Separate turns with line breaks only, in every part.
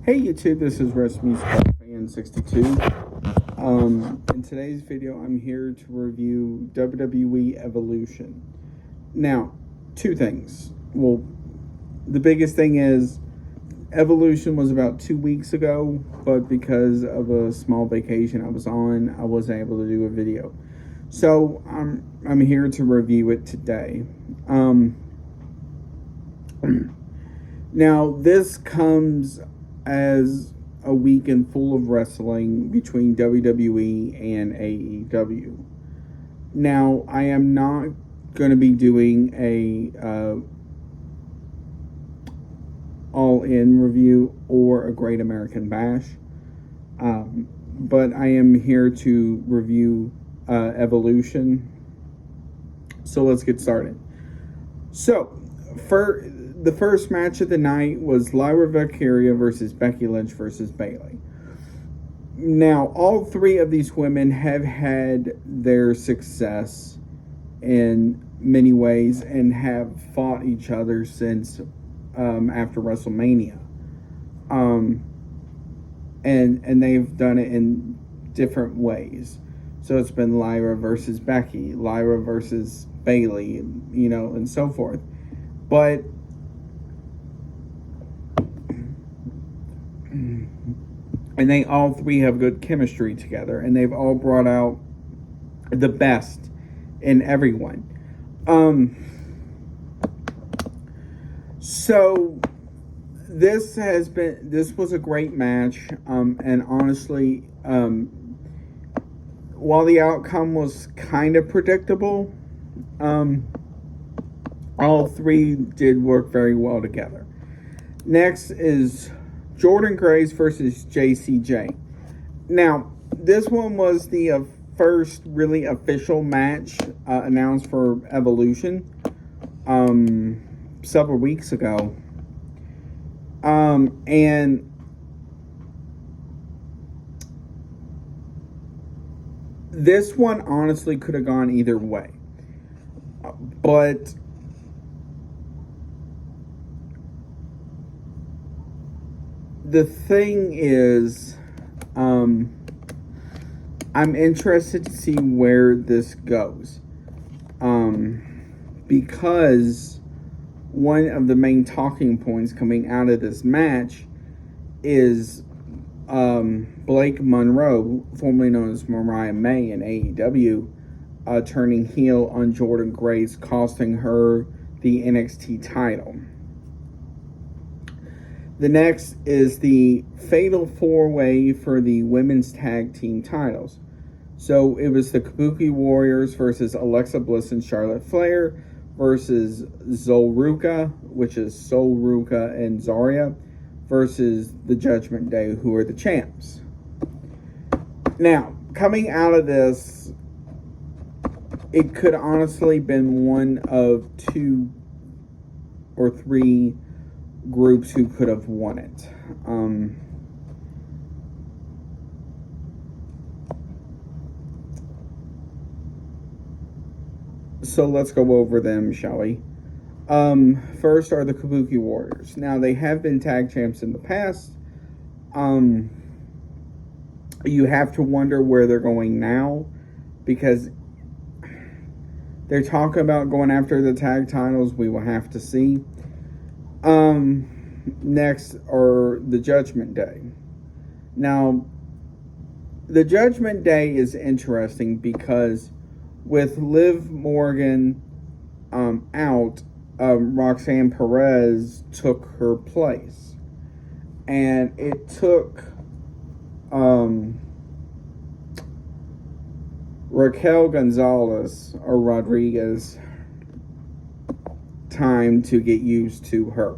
Hey YouTube, this is Fan62. In today's video, I'm here to review WWE Evolution. Now, two things. Well, the biggest thing is Evolution was about 2 weeks ago, but because of a small vacation I was on, I wasn't able to do a video. So I'm here to review it today. Now, this comes as a weekend full of wrestling between WWE and AEW. Now, I am not going to be doing a all-in review or a Great American Bash, but I am here to review Evolution. So let's get started. So, for the first match of the night was Lyra Valkyria versus Becky Lynch versus Bayley. Now, all three of these women have had their success in many ways and have fought each other since after WrestleMania. And they've done it in different ways. So it's been Lyra versus Becky, Lyra versus Bayley, and so forth. But and they all three have good chemistry together, and they've all brought out the best in everyone. So this was a great match, and honestly, while the outcome was kind of predictable, all three did work very well together. Next is Jordynne Grace versus JCJ. Now, this one was the first really official match announced for Evolution several weeks ago. And this one honestly could have gone either way. But the thing is, I'm interested to see where this goes. Because one of the main talking points coming out of this match is Blake Monroe, formerly known as Mariah May in AEW, turning heel on Jordynne Grace, costing her the NXT title. The next is the Fatal 4-Way for the women's tag team titles. So it was the Kabuki Warriors versus Alexa Bliss and Charlotte Flair versus Zolruka, which is Sol Ruka and Zarya, versus the Judgment Day, who are the champs. Now, coming out of this, it could honestly been one of two or three groups who could have won it. So let's go over them, shall we? First are the Kabuki Warriors. Now, they have been tag champs in the past. You have to wonder where they're going now, because they're talking about going after the tag titles. We will have to see. Next are the Judgment Day. Now, the Judgment Day is interesting because with Liv Morgan out, Roxanne Perez took her place. And it took Raquel Gonzalez or Rodriguez time to get used to her.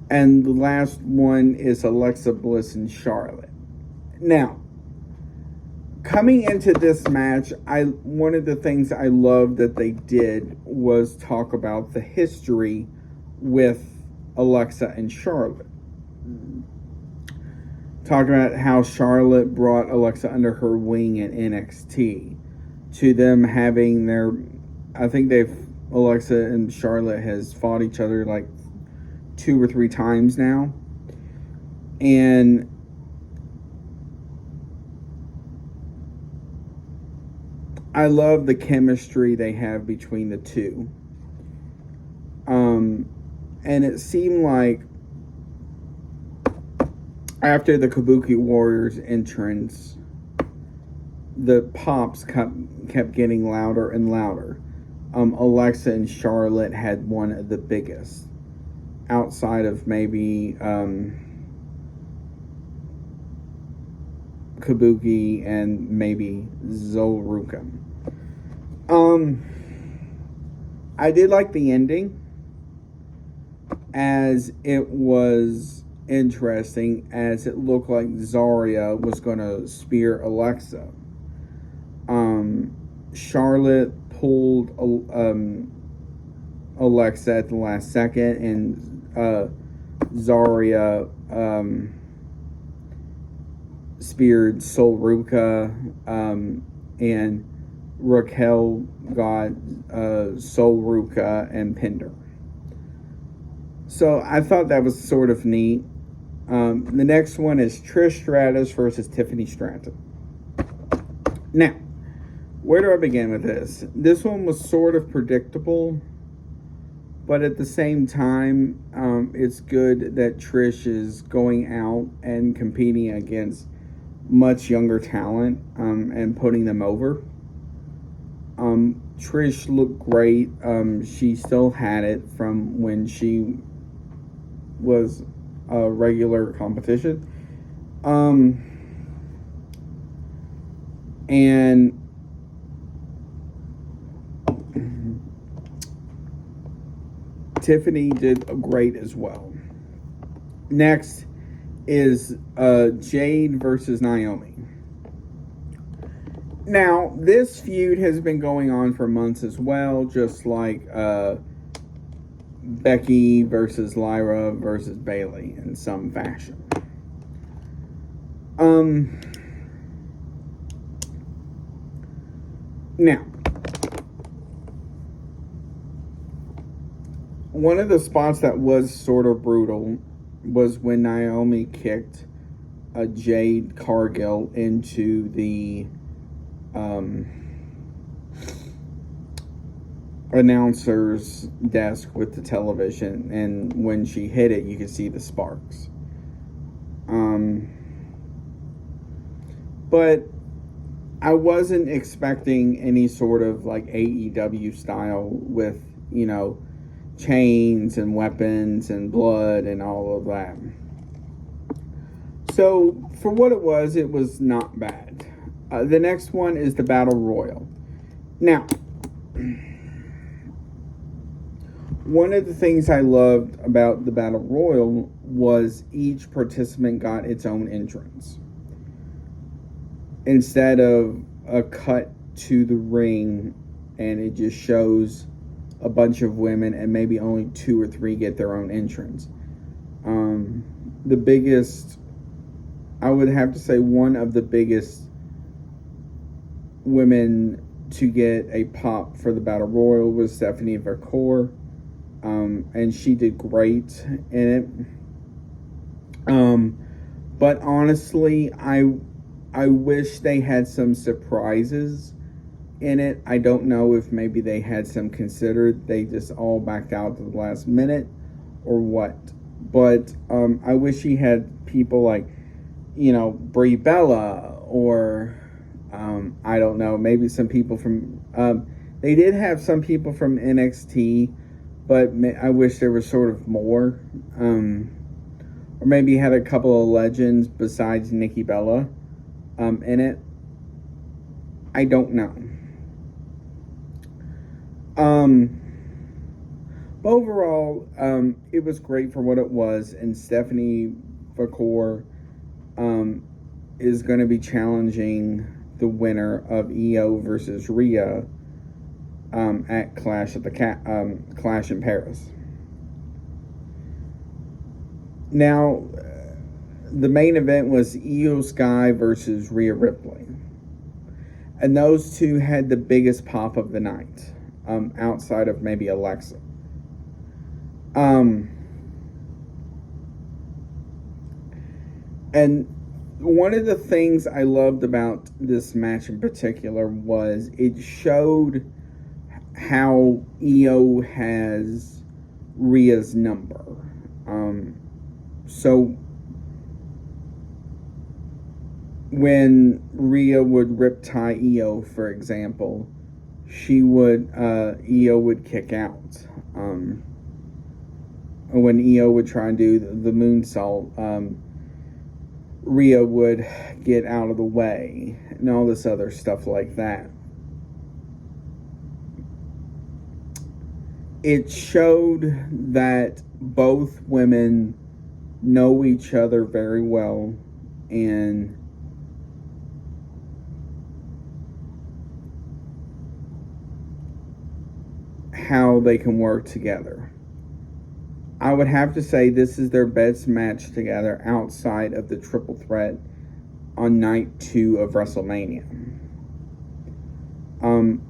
And the last one is Alexa Bliss and Charlotte. Now, coming into this match, one of the things I loved that they did was talk about the history with Alexa and Charlotte. Talk about how Charlotte brought Alexa under her wing in NXT, to them having their, I think Alexa and Charlotte has fought each other like 2 or 3 times now. And I love the chemistry they have between the two. And it seemed like after the Kabuki Warriors entrance, the pops kept getting louder and louder. Alexa and Charlotte had one of the biggest, outside of maybe Kabuki and maybe Zoruka. I did like the ending, as it was interesting, as it looked like Zarya was going to spear Alexa. Charlotte pulled Alexa at the last second, and Zarya speared Sol and Raquel got Sol and pinned her. So I thought that was sort of neat. The next one is Trish Stratus versus Tiffany Stratton. Now, where do I begin with this? This one was sort of predictable, but at the same time, it's good that Trish is going out and competing against much younger talent and putting them over. Trish looked great. She still had it from when she was a regular competition. And Tiffany did great as well. Next is Jade versus Naomi. Now, this feud has been going on for months as well, just like Becky versus Lyra versus Bayley in some fashion. Now, one of the spots that was sort of brutal was when Naomi kicked Jade Cargill into the announcer's desk with the television, and when she hit it, you could see the sparks. But I wasn't expecting any sort of like AEW style with, you know, chains and weapons and blood and all of that. So for what it was not bad. The next one is the Battle Royal. Now, one of the things I loved about the Battle Royal was each participant got its own entrance. Instead of a cut to the ring and it just shows a bunch of women and maybe only 2 or 3 get their own entrance. The biggest, I would have to say one of the biggest women to get a pop for the Battle Royal was Stephanie Vercour. And she did great in it. But honestly, I wish they had some surprises in it. I don't know if maybe they had some considered. They just all backed out to the last minute or what. But I wish he had people like, you know, Brie Bella or I don't know, maybe some people from... they did have some people from NXT, but I wish there was sort of more. Or maybe had a couple of legends besides Nikki Bella in it. I don't know. But overall, it was great for what it was, and Stephanie Vercour is going to be challenging the winner of Io versus Rhea at Clash in Paris. Now, the main event was Io Sky versus Rhea Ripley. And those two had the biggest pop of the night, outside of maybe Alexa. And one of the things I loved about this match in particular was it showed how Io has Rhea's number. So when Rhea would rip tie Io, for example, Io would kick out. When Io would try and do the moonsault, Rhea would get out of the way and all this other stuff like that. It showed that both women know each other very well and how they can work together. I would have to say this is their best match together outside of the triple threat on night 2 of WrestleMania.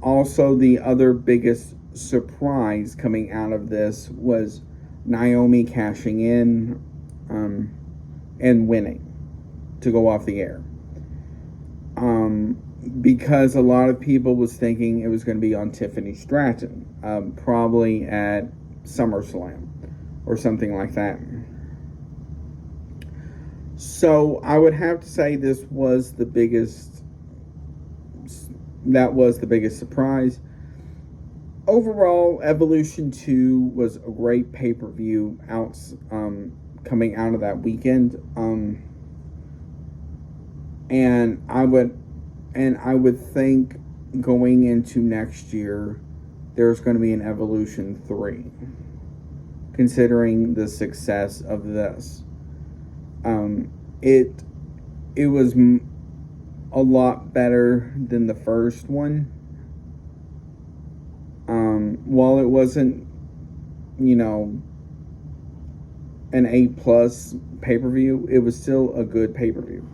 Also, the other biggest surprise coming out of this was Naomi cashing in and winning to go off the air. Because a lot of people was thinking it was going to be on Tiffany Stratton, probably at SummerSlam or something like that. So I would have to say this was the biggest. That was the biggest surprise. Overall, Evolution 2 was a great pay-per-view coming out of that weekend. And I would think going into next year, there's going to be an Evolution 3, considering the success of this. It was a lot better than the first one. While it wasn't, an A+ pay-per-view, it was still a good pay-per-view.